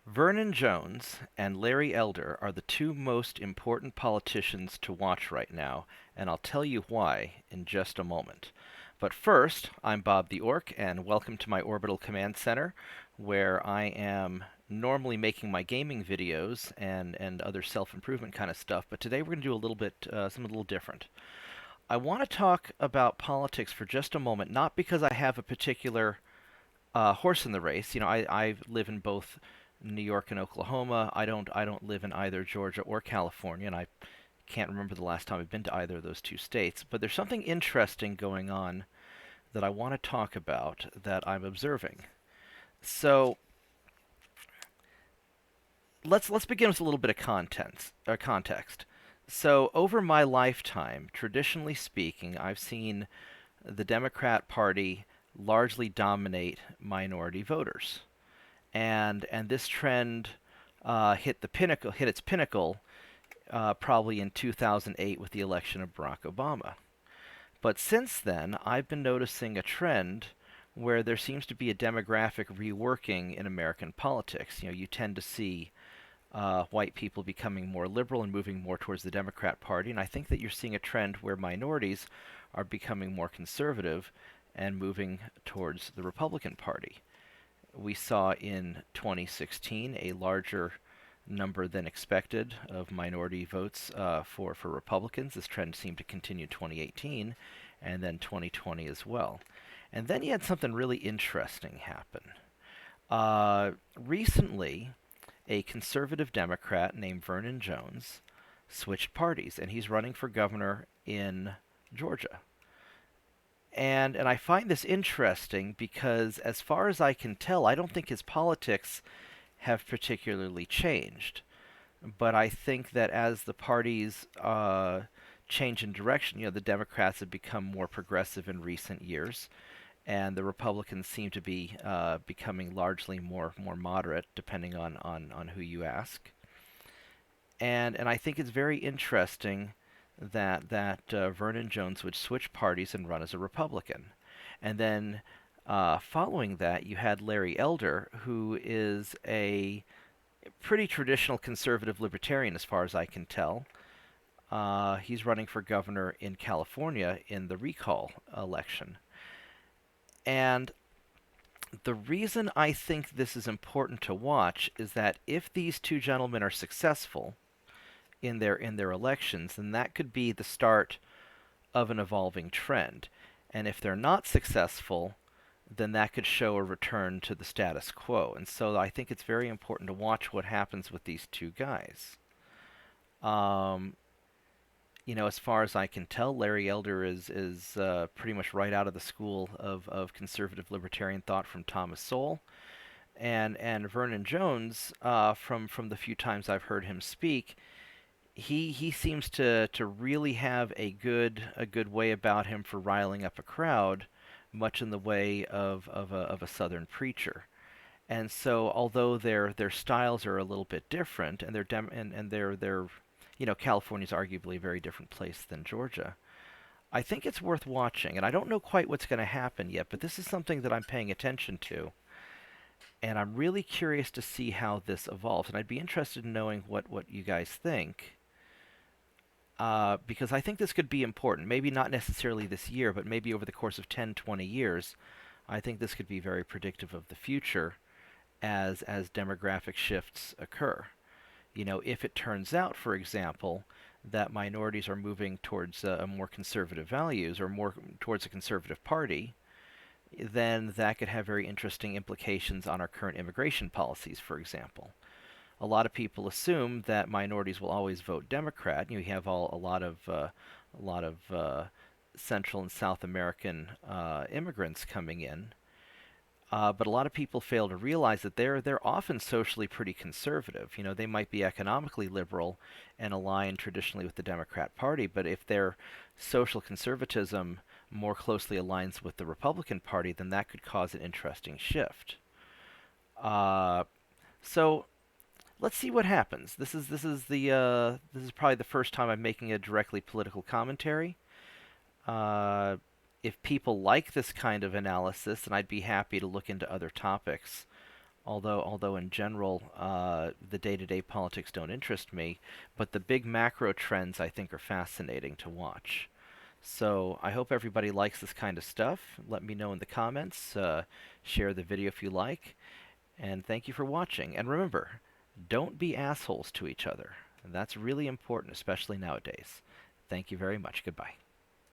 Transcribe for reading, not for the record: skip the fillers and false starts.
Vernon Jones and Larry Elder are the two most important politicians to watch right now, and I'll tell you why in just a moment. But first, I'm Bob the Orc, and welcome to my Orbital Command Center, where I am normally making my gaming videos and other self-improvement kind of stuff, but today we're going to do something a little different. I want to talk about politics for just a moment, not because I have a particular horse in the race. I live in both New York and Oklahoma. I don't live in either Georgia or California, and I can't remember the last time I've been to either of those two states. But there's something interesting going on that I want to talk about that I'm observing. So let's begin with a little bit of context. So over my lifetime, traditionally speaking, I've seen the Democrat Party largely dominate minority voters. And this trend hit its pinnacle probably in 2008 with the election of Barack Obama. But since then, I've been noticing a trend where there seems to be a demographic reworking in American politics. You tend to see white people becoming more liberal and moving more towards the Democrat Party, and I think that you're seeing a trend where minorities are becoming more conservative and moving towards the Republican Party. We saw in 2016 a larger number than expected of minority votes for Republicans. This trend seemed to continue in 2018 and then 2020 as well. And then you had something really interesting happen. Recently, a conservative Democrat named Vernon Jones switched parties, and he's running for governor in Georgia. And I find this interesting because, as far as I can tell, I don't think his politics have particularly changed. But I think that as the parties change in direction, the Democrats have become more progressive in recent years, and the Republicans seem to be becoming largely more moderate, depending on who you ask. And I think it's very interesting that Vernon Jones would switch parties and run as a Republican. And then following that, you had Larry Elder, who is a pretty traditional conservative libertarian, as far as I can tell. He's running for governor in California in the recall election. And the reason I think this is important to watch is that if these two gentlemen are successful in their elections, then that could be the start of an evolving trend. And if they're not successful, then that could show a return to the status quo. And so I think it's very important to watch what happens with these two guys. Um, as far as I can tell, Larry Elder is pretty much right out of the school of conservative libertarian thought from Thomas Sowell, and Vernon Jones, from the few times I've heard him speak, he seems to really have a good way about him for riling up a crowd, much in the way of a Southern preacher. And so, although their styles are a little bit different, and they're California's arguably a very different place than Georgia. I think it's worth watching, and I don't know quite what's going to happen yet, but this is something that I'm paying attention to, and I'm really curious to see how this evolves. And I'd be interested in knowing what you guys think, because I think this could be important. Maybe not necessarily this year, but maybe over the course of 10, 20 years. I think this could be very predictive of the future as demographic shifts occur. If it turns out, for example, that minorities are moving towards more conservative values or more towards a conservative party, then that could have very interesting implications on our current immigration policies, for example. A lot of people assume that minorities will always vote Democrat. You have a lot of Central and South American immigrants coming in, but a lot of people fail to realize that they're often socially pretty conservative. They might be economically liberal and align traditionally with the Democrat Party, but if their social conservatism more closely aligns with the Republican Party, then that could cause an interesting shift. Uh, so let's see what happens. This is probably the first time I'm making a directly political commentary. Uh, if people like this kind of analysis, then I'd be happy to look into other topics Although in general, the day-to-day politics don't interest me, but the big macro trends I think are fascinating to watch. So I hope everybody likes this kind of stuff. Let me know in the comments. Share the video if you like. And thank you for watching. And remember, don't be assholes to each other. That's really important, especially nowadays. Thank you very much. Goodbye.